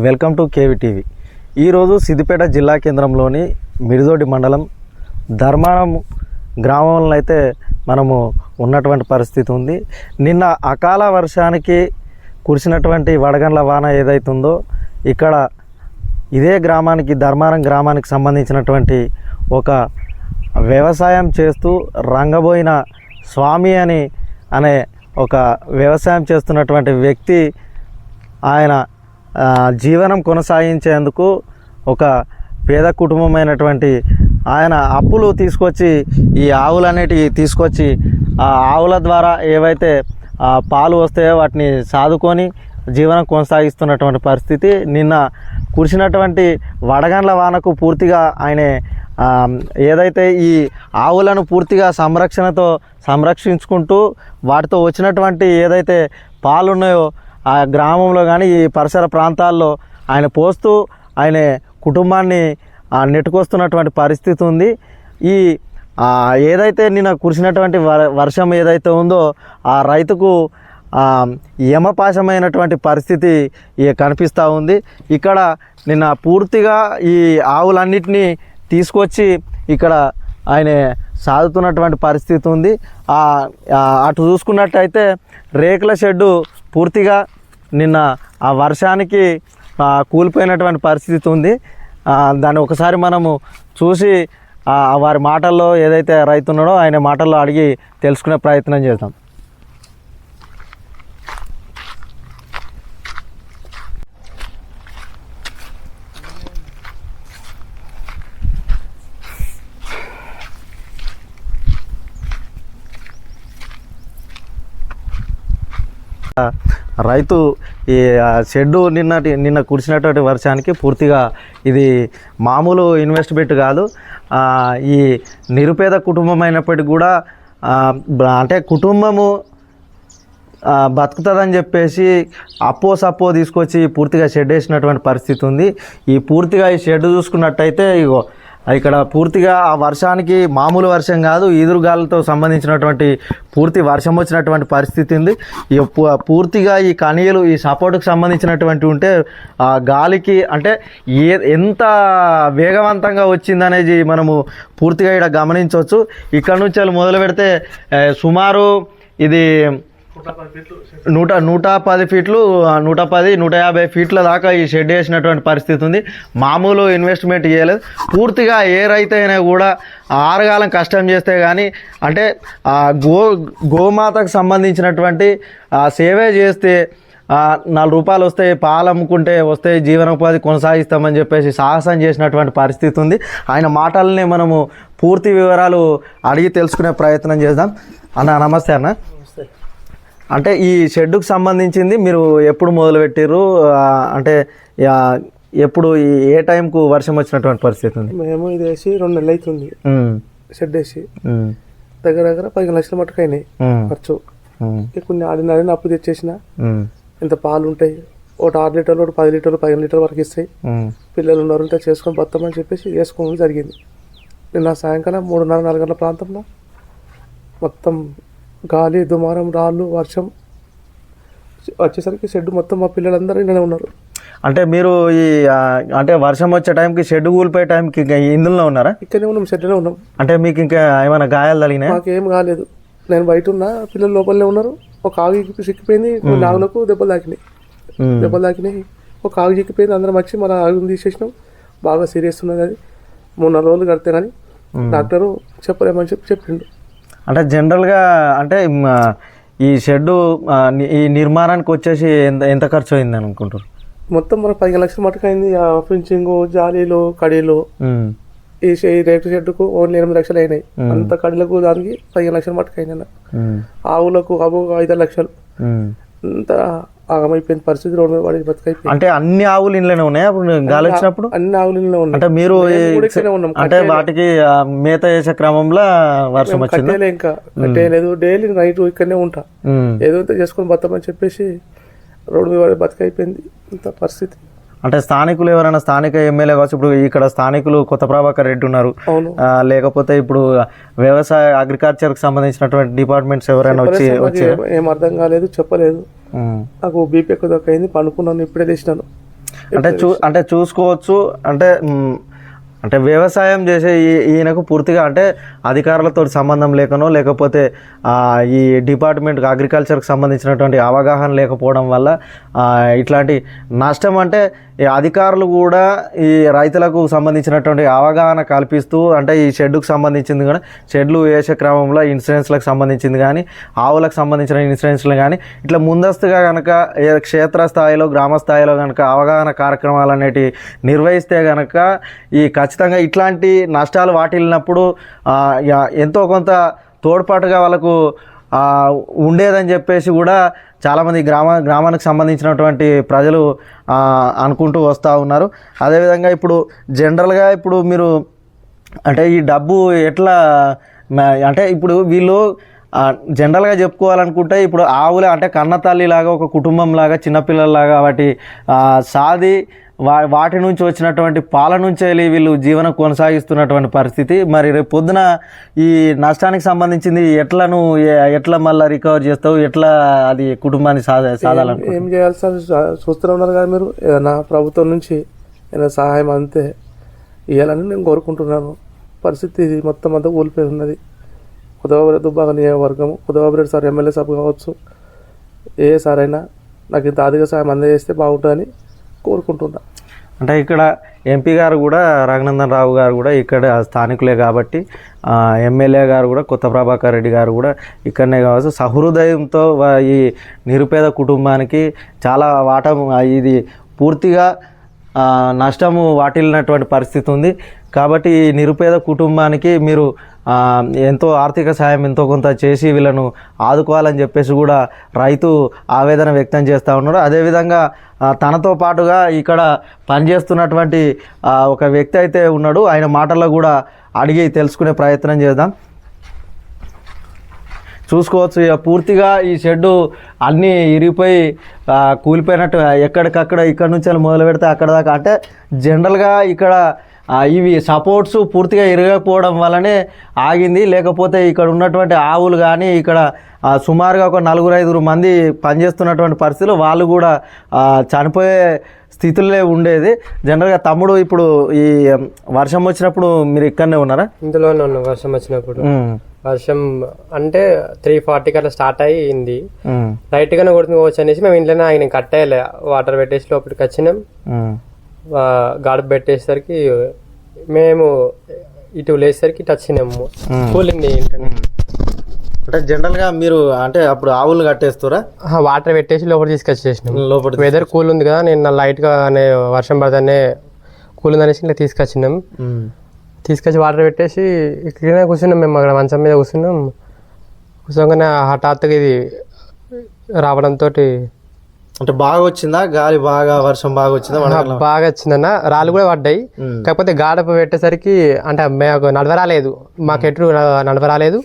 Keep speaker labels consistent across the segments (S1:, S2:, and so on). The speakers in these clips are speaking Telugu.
S1: Welcome to KV TV. ఈరోజు సిద్దిపేట జిల్లా కేంద్రంలోని మిడిదొడ్డి మండలం ధర్మారం గ్రామంలో అయితే మనము ఉన్నటువంటి పరిస్థితి ఉంది. నిన్న అకాల వర్షానికి కురిసినటువంటి వడగండ్ల వాన ఏదైతుందో ఇక్కడ ఇదే గ్రామానికి ధర్మారం గ్రామానికి సంబంధించినటువంటి ఒక వ్యవసాయం చేస్తూ రంగబోయిన స్వామి అనే ఒక వ్యవసాయం చేస్తున్నటువంటి వ్యక్తి ఆయన జీవనం కొనసాగించేందుకు ఒక పేద కుటుంబమైనటువంటి ఆయన అప్పులు తీసుకొచ్చి ఈ ఆవులన్నిటివి తీసుకొచ్చి ఆ ఆవుల ద్వారా ఏవైతే పాలు వస్తాయో వాటిని సాదుకొని జీవనం కొనసాగిస్తున్నటువంటి పరిస్థితి. నిన్న కురిసినటువంటి వడగండ్ల వానకు పూర్తిగా ఆయన ఏదైతే ఈ ఆవులను పూర్తిగా సంరక్షించుకుంటూ వాటితో వచ్చినటువంటి ఏదైతే పాలు ఉన్నాయో ఆ గ్రామంలో కానీ ఈ పరిసర ప్రాంతాల్లో ఆయన పోస్తూ ఆయన కుటుంబాన్ని నెట్టుకొస్తున్నటువంటి పరిస్థితి ఉంది. ఈ ఏదైతే నిన్న కురిసినటువంటి వర్షం ఏదైతే ఉందో ఆ రైతుకు యమపాశమైనటువంటి పరిస్థితి కనిపిస్తూ ఉంది. ఇక్కడ నిన్న పూర్తిగా ఈ ఆవులన్నిటినీ తీసుకొచ్చి ఇక్కడ ఆయన సాదుతున్నటువంటి పరిస్థితి ఉంది. అటు చూసుకున్నట్టయితే రేకుల షెడ్డు పూర్తిగా నిన్న ఆ వర్షానికి కూలిపోయినటువంటి పరిస్థితి ఉంది. దాన్ని ఒకసారి మనము చూసి వారి మాటల్లో ఏదైతే రైతు ఉన్నాడో ఆయన మాటల్లో అడిగి తెలుసుకునే ప్రయత్నం చేద్దాం. రైతు ఈ షెడ్డు నిన్న కురిసినటువంటి వర్షానికి పూర్తిగా ఇది మామూలు ఇన్వెస్ట్మెంట్ కాదు. ఈ నిరుపేద కుటుంబం అయినప్పటికీ కూడా అంటే కుటుంబము బతుకుతుందని చెప్పేసి సప్పో తీసుకొచ్చి పూర్తిగా షెడ్ వేసినటువంటి పరిస్థితి ఉంది. ఈ షెడ్ చూసుకున్నట్టయితే ఇగో ఇక్కడ పూర్తిగా ఆ వర్షానికి మామూలు వర్షం కాదు, ఈదురుగాలతో సంబంధించినటువంటి పూర్తి వర్షం వచ్చినటువంటి పరిస్థితి ఉంది. పూర్తిగా ఈ కనీలు ఈ సపోర్ట్కి సంబంధించినటువంటి ఉంటే ఆ గాలికి అంటే ఎంత వేగవంతంగా వచ్చిందనేది మనము పూర్తిగా ఇక్కడ గమనించవచ్చు. ఇక్కడ నుంచి మొదలు పెడితే సుమారు ఇది 110 ఫీట్లు 150 ఫీట్ల దాకా ఈ షెడ్ వేసినటువంటి పరిస్థితి ఉంది. మామూలు ఇన్వెస్ట్మెంట్ చేయలేదు. పూర్తిగా ఏ రైతు అయినా కూడా ఆరుగాలం కష్టం చేస్తే కానీ అంటే గోమాతకు సంబంధించినటువంటి సేవే చేస్తే 4 రూపాయలు వస్తాయి, పాలు అమ్ముకుంటే వస్తాయి, జీవనోపాధి కొనసాగిస్తామని చెప్పేసి సాహసం చేసినటువంటి పరిస్థితి ఉంది. ఆయన మాటలనే మనము పూర్తి వివరాలు అడిగి తెలుసుకునే ప్రయత్నం చేద్దాం. అన్న నమస్తే. అన్న అంటే ఈ షెడ్డుకు సంబంధించింది మీరు ఎప్పుడు మొదలుపెట్టారు, అంటే ఎప్పుడు ఏ టైంకు వర్షం వచ్చినటువంటి పరిస్థితి ఉంది?
S2: మేము ఇది వేసి 2 నెలలు అవుతుంది షెడ్ వేసి. దగ్గర 15 లక్షల మట్టుకు అయినాయి ఖర్చు. కొన్ని ఆడిన అప్పు తెచ్చేసిన ఇంత పాలు ఉంటాయి, ఒకటి 6 లీటర్లు, ఒకటి 10 లీటర్లు, 15 లీటర్ల వరకు ఇస్తాయి. పిల్లలు ఉన్నారంటే చేసుకొని బతామని చెప్పేసి వేసుకోవడం జరిగింది. నిన్న సాయంకాలం 3:30-4 గంటల ప్రాంతంలో మొత్తం గాలి, దుమారం, రాళ్ళు, వర్షం వచ్చేసరికి షెడ్ మొత్తం మా పిల్లలందరూ ఇలానే ఉన్నారు.
S1: అంటే మీరు ఈ అంటే వర్షం వచ్చే టైంకి షెడ్ కూలిపోయే టైంకి ఇందులో ఉన్నారా?
S2: ఇక్కడనే ఉన్నాం, షెడ్లోనే ఉన్నాం.
S1: అంటే మీకు ఇంకా ఏమైనా గాయాలు తగినాయి?
S2: మాకేం కాలేదు. నేను బయట ఉన్నా, పిల్లలు లోపలనే ఉన్నారు. ఒక ఆగు సిక్కిపోయింది, కొన్ని ఆవులకు దెబ్బలు తాకినాయి. ఒక ఆగు చిక్కిపోయింది. అందరం వచ్చి మన ఆగుని తీసేసినాం. బాగా సీరియస్ ఉన్నది. అది 3-4 రోజులు కడితే కానీ డాక్టరు చెప్పలేమని చెప్పిండు.
S1: అంటే జనరల్గా అంటే ఈ షెడ్డు ఈ నిర్మాణానికి వచ్చేసి ఎంత ఖర్చు అయింది అనుకుంటారు?
S2: మొత్తం మనకు 15 లక్షల మటుకు అయింది. ఫించింగ్, జాలీలు, కడీలు. ఈ రేకు షెడ్డుకు ఓన్లీ 8 లక్షలు అయినాయి. అంత కడీలకు దానికి 15 లక్షల మటుకు అయినా. ఆవులకు 5 లక్షలు. అంత ఆగమైపోయింది పరిస్థితి. రోడ్డు మీద పడి బతుకైపోయింది.
S1: అంటే అన్ని ఆవులు ఇంట్లోనే ఉన్నాయి అప్పుడు గాలి వచ్చినప్పుడు?
S2: అన్ని ఆవులు ఇంట్లో ఉన్నాయి.
S1: అంటే మీరు అంటే వాటికి మేత వేసే క్రమంలో వర్షం వచ్చింది?
S2: ఇంకా కట్టేయలేదు. డైలీ నైట్ ఇక్కడనే ఉంటా, ఏదో చేసుకొని బతామని చెప్పేసి రోడ్డు మీద పడి బతుకైపోయింది ఇంత పరిస్థితి.
S1: అంటే స్థానికులు ఎవరైనా స్థానిక ఎమ్మెల్యే కావచ్చు, ఇప్పుడు ఇక్కడ స్థానికులు కొత్త ప్రభాకర్ రెడ్డి ఉన్నారు, లేకపోతే ఇప్పుడు వ్యవసాయ అగ్రికల్చర్కి సంబంధించినటువంటి డిపార్ట్మెంట్స్ ఎవరైనా వచ్చి
S2: ఏం అర్థం కాలేదు, చెప్పలేదు. నాకు బీపీ ఎక్కువ అయింది, పనుకున్నాను, ఇప్పుడే తెచ్చినాను.
S1: అంటే చూసుకోవచ్చు అంటే అంటే వ్యవసాయం చేసే ఈయనకు పూర్తిగా అంటే అధికారులతో సంబంధం లేకనో లేకపోతే ఈ డిపార్ట్మెంట్ అగ్రికల్చర్కి సంబంధించినటువంటి అవగాహన లేకపోవడం వల్ల ఇట్లాంటి నష్టం అంటే ఈ అధికారులు కూడా ఈ రైతులకు సంబంధించినటువంటి అవగాహన కల్పిస్తూ అంటే ఈ షెడ్డుకు సంబంధించింది కూడా షెడ్లు వేసే క్రమంలో ఇన్సూరెన్స్లకు సంబంధించింది కానీ ఆవులకు సంబంధించిన ఇన్సూరెన్స్లు కానీ ఇట్లా ముందస్తుగా కనుక క్షేత్రస్థాయిలో గ్రామ స్థాయిలో కనుక అవగాహన కార్యక్రమాలు అనేటివి నిర్వహిస్తే కనుక ఈ ఖచ్చితంగా ఇట్లాంటి నష్టాలు వాటిల్లినప్పుడు ఎంతో కొంత తోడ్పాటుగా వాళ్ళకు ఉండేదని చెప్పేసి కూడా చాలామంది గ్రామానికి సంబంధించినటువంటి ప్రజలు అనుకుంటూ వస్తూ ఉన్నారు. అదేవిధంగా ఇప్పుడు జనరల్గా ఇప్పుడు మీరు అంటే ఈ డబ్బు ఎట్లా అంటే ఇప్పుడు వీళ్ళు జనరల్గా చెప్పుకోవాలనుకుంటే ఇప్పుడు ఆవులే అంటే కన్న తల్లిలాగా ఒక కుటుంబంలాగా చిన్నపిల్లల్లాగా వాటి సాది వాటి నుంచి వచ్చినటువంటి పాల నుంచే వీళ్ళు జీవనం కొనసాగిస్తున్నటువంటి పరిస్థితి. మరి రేపు పొద్దున ఈ నష్టానికి సంబంధించింది ఎట్లా మళ్ళీ రికవర్ చేస్తావు, ఎట్లా అది కుటుంబాన్ని సాధాలను
S2: ఏం చేయాలి సార్? చూస్తూనే ఉన్నారు కదా మీరు, ఏదైనా ప్రభుత్వం నుంచి ఏదైనా సహాయం అంతే ఇవ్వాలని నేను కోరుకుంటున్నాను. పరిస్థితి ఇది మొత్తం అంతా కూలిపోయి ఉన్నది. కుదవబరెడ్డి దుబ్బాక నియోజకవర్గము, కుదవబరెడ్డి సార్ ఎమ్మెల్యే సభ కావచ్చు, ఏ సార్ అయినా నాకు ఇంత ఆర్థిక సహాయం అందజేస్తే బాగుంటుందని కోరుకుంటున్నా.
S1: అంటే ఇక్కడ ఎంపీ గారు కూడా రఘునందన్ రావు గారు కూడా ఇక్కడ స్థానికులే కాబట్టి ఎమ్మెల్యే గారు కూడా కొత్త ప్రభాకర్ రెడ్డి గారు కూడా ఇక్కడనే కావచ్చు సహృదయంతో ఈ నిరుపేద కుటుంబానికి చాలా ఇది పూర్తిగా నష్టము వాటిల్లినటువంటి పరిస్థితి ఉంది. కాబట్టి ఈ నిరుపేద కుటుంబానికి మీరు ఎంతో ఆర్థిక సాయం ఎంతో కొంత చేసి వీళ్ళను ఆదుకోవాలని చెప్పేసి కూడా రైతు ఆవేదన వ్యక్తం చేస్తూ ఉన్నాడు. అదేవిధంగా తనతో పాటుగా ఇక్కడ పనిచేస్తున్నటువంటి ఒక వ్యక్తి అయితే ఉన్నాడు, ఆయన మాటల్లో కూడా అడిగి తెలుసుకునే ప్రయత్నం చేద్దాం. చూసుకోవచ్చు ఇక పూర్తిగా ఈ షెడ్డు అన్నీ ఇరిగిపోయి కూలిపోయినట్టు ఎక్కడికక్కడ ఇక్కడ నుంచి మొదలు పెడితే అక్కడ దాకా అంటే జనరల్గా ఇక్కడ ఇవి సపోర్ట్స్ పూర్తిగా ఇరగకపోవడం వల్లనే ఆగింది. లేకపోతే ఇక్కడ ఉన్నటువంటి ఆవులు కానీ ఇక్కడ సుమారుగా ఒక 4-5 మంది పనిచేస్తున్నటువంటి పరిస్థితులు వాళ్ళు కూడా చనిపోయే స్థితిలో ఉండేది. జనరల్గా తమ్ముడు ఇప్పుడు ఈ వర్షం వచ్చినప్పుడు మీరు ఇక్కడనే ఉన్నారా?
S3: ఇందులోనే ఉన్నాం. వర్షం వచ్చినప్పుడు వర్షం అంటే 3:40 అట్లా స్టార్ట్ అయ్యింది. రైట్ గానే కొడుతుంది అనేసి మేము ఇంట్లోనే ఆయన కట్టేయాలి, వాటర్ పెట్టేసి లోపలికి వచ్చినాం. గాడుపు పెట్టేసరికి మేము ఇటు లేసరికి ఇటు వచ్చినాము. కూలింగ్
S1: అంటే జనరల్గా మీరు అంటే అప్పుడు ఆవులు కట్టేస్తారా?
S3: వాటర్ పెట్టేసి లోపల తీసుకొచ్చేసినాం. లోపల వెదర్ కూల్ ఉంది కదా, నేను లైట్ గా వర్షం పడతానే కూల్ ఉంది అనేసి ఇట్లా తీసుకొచ్చినాం. తీసుకొచ్చి వాటర్ పెట్టేసి ఇక్కడనే కూర్చున్నాం. మేము అక్కడ మంచం మీద కూర్చున్నాం. కూర్చోగానే హఠాత్తుగా ఇది రావడంతో
S1: అంటే బాగా వచ్చిందా గాలి, బాగా వర్షం బాగా వచ్చిందా?
S3: బాగా వచ్చిందన్న, రాళ్ళు కూడా పడ్డాయి. కాకపోతే గాడప పెట్టేసరికి అంటే మాకు నడవరాలేదు, మాకు ఎటు నడవరాలేదు.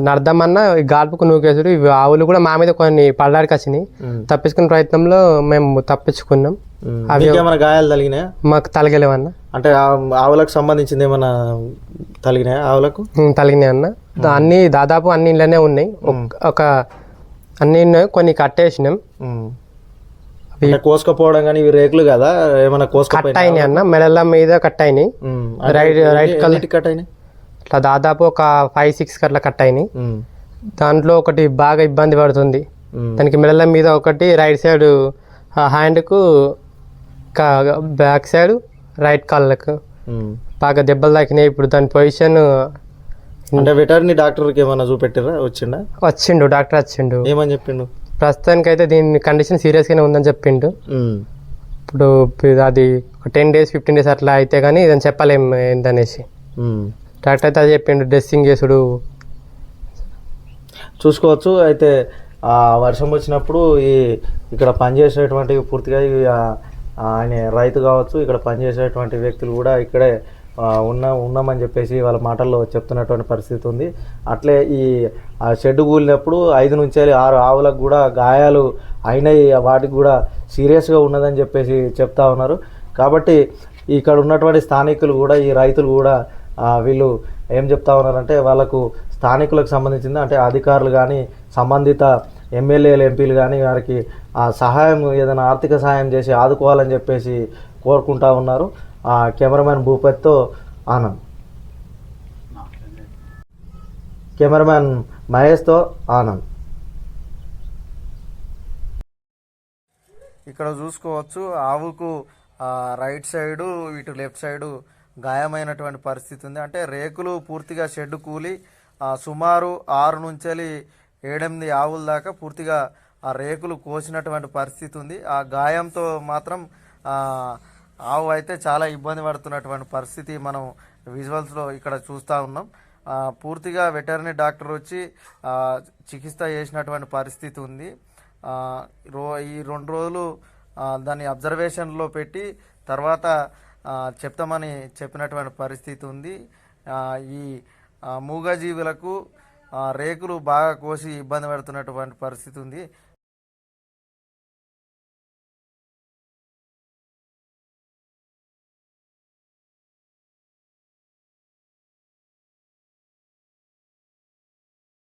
S3: నడదామన్నా గాడుపుకు నూకేసుడు. ఇవి ఆవులు కూడా మా మీద కొన్ని పడడానికి వచ్చినాయి. తప్పించుకునే ప్రయత్నంలో మేము తప్పించుకున్నాం.
S1: అవి ఏమైనా గాయాలు తగినాయా?
S3: మాకు తలగలేవన్న.
S1: అంటే ఆవులకు సంబంధించింది ఏమన్నా తగినాయా? ఆవులకు
S3: తగినాయి అన్న. అన్ని దాదాపు అన్ని ఇళ్ళనే ఉన్నాయి. ఒక అన్ని కొన్ని కట్టేసినాం.
S1: కోసుకపోవడం కానీ ఇవి రేకులు కదా, ఏమైనా
S3: కట్ అయినాయి అన్న, మెడల మీద కట్ అయినాయి. రైట్ కలర్
S1: కట్ అయినాయి.
S3: అట్లా దాదాపు ఒక 5-6 అట్లా కట్ అయినాయి. దాంట్లో ఒకటి బాగా ఇబ్బంది పడుతుంది. దానికి మెడల మీద ఒకటి రైట్ సైడ్ హ్యాండ్కు, బ్యాక్ సైడ్ రైట్ కాళ్ళకు బాగా దెబ్బలు తాకినాయి. ఇప్పుడు దాని పొజిషన్
S1: అంటే వెటర్నరీ డాక్టర్కి ఏమైనా చూపెట్టారా?
S3: వచ్చిండు డాక్టర్ వచ్చిండు.
S1: ఏమని చెప్పిండు?
S3: ప్రస్తుతానికి అయితే దీని కండిషన్ సీరియస్ గానే ఉందని చెప్పిండు. ఇప్పుడు అది 10 days 15 days అట్లా అయితే కానీ ఇదని చెప్పలేం ఏంటనేసి. డాక్టర్ అయితే అది చెప్పిండు, డ్రెస్సింగ్ చేసుడు.
S1: చూసుకోవచ్చు. అయితే వర్షం వచ్చినప్పుడు ఇక్కడ పనిచేసేటువంటి పూర్తిగా ఆయన రైతు కావచ్చు, ఇక్కడ పనిచేసేటువంటి వ్యక్తులు కూడా ఇక్కడే ఉన్నామని చెప్పేసి వాళ్ళ మాటల్లో చెప్తున్నటువంటి పరిస్థితి ఉంది. అట్లే ఈ షెడ్ కూలినప్పుడు 5 నుంచి 6 ఆవులకు కూడా గాయాలు అయినాయి, వాటికి కూడా సీరియస్గా ఉన్నదని చెప్పేసి చెప్తా ఉన్నారు. కాబట్టి ఇక్కడ ఉన్నటువంటి స్థానికులు కూడా ఈ రైతులు కూడా వీళ్ళు ఏం చెప్తా ఉన్నారంటే వాళ్ళకు స్థానికులకు సంబంధించింది అంటే అధికారులు కానీ సంబంధిత ఎమ్మెల్యేలు ఎంపీలు కానీ వారికి ఆ సహాయం ఏదైనా ఆర్థిక సహాయం చేసి ఆదుకోవాలని చెప్పేసి కోరుకుంటా ఉన్నారు. కెమెరామెన్ భూపతితో ఆనంద్, కెమెరామెన్ మహేష్తో ఆనంద్. ఇక్కడ చూసుకోవచ్చు ఆవుకు రైట్ సైడు ఇటు లెఫ్ట్ సైడు గాయమైనటువంటి పరిస్థితి ఉంది. అంటే రేకులు పూర్తిగా షెడ్ కూలి సుమారు 6 నుంచి 7-8 ఆవుల దాకా పూర్తిగా ఆ రేకులు కోసినటువంటి పరిస్థితి ఉంది. ఆ గాయంతో మాత్రం ఆవు అయితే చాలా ఇబ్బంది పడుతున్నటువంటి పరిస్థితి మనం విజువల్స్లో ఇక్కడ చూస్తూ ఉన్నాం. పూర్తిగా వెటర్నరీ డాక్టర్ వచ్చి చికిత్స చేసినటువంటి పరిస్థితి ఉంది. ఈ 2 రోజులు దాన్ని అబ్జర్వేషన్లో పెట్టి తర్వాత చెప్తామని చెప్పినటువంటి పరిస్థితి ఉంది. ఈ మూగజీవులకు రేకులు బాగా కోసి ఇబ్బంది పెడుతున్నటువంటి పరిస్థితి ఉంది.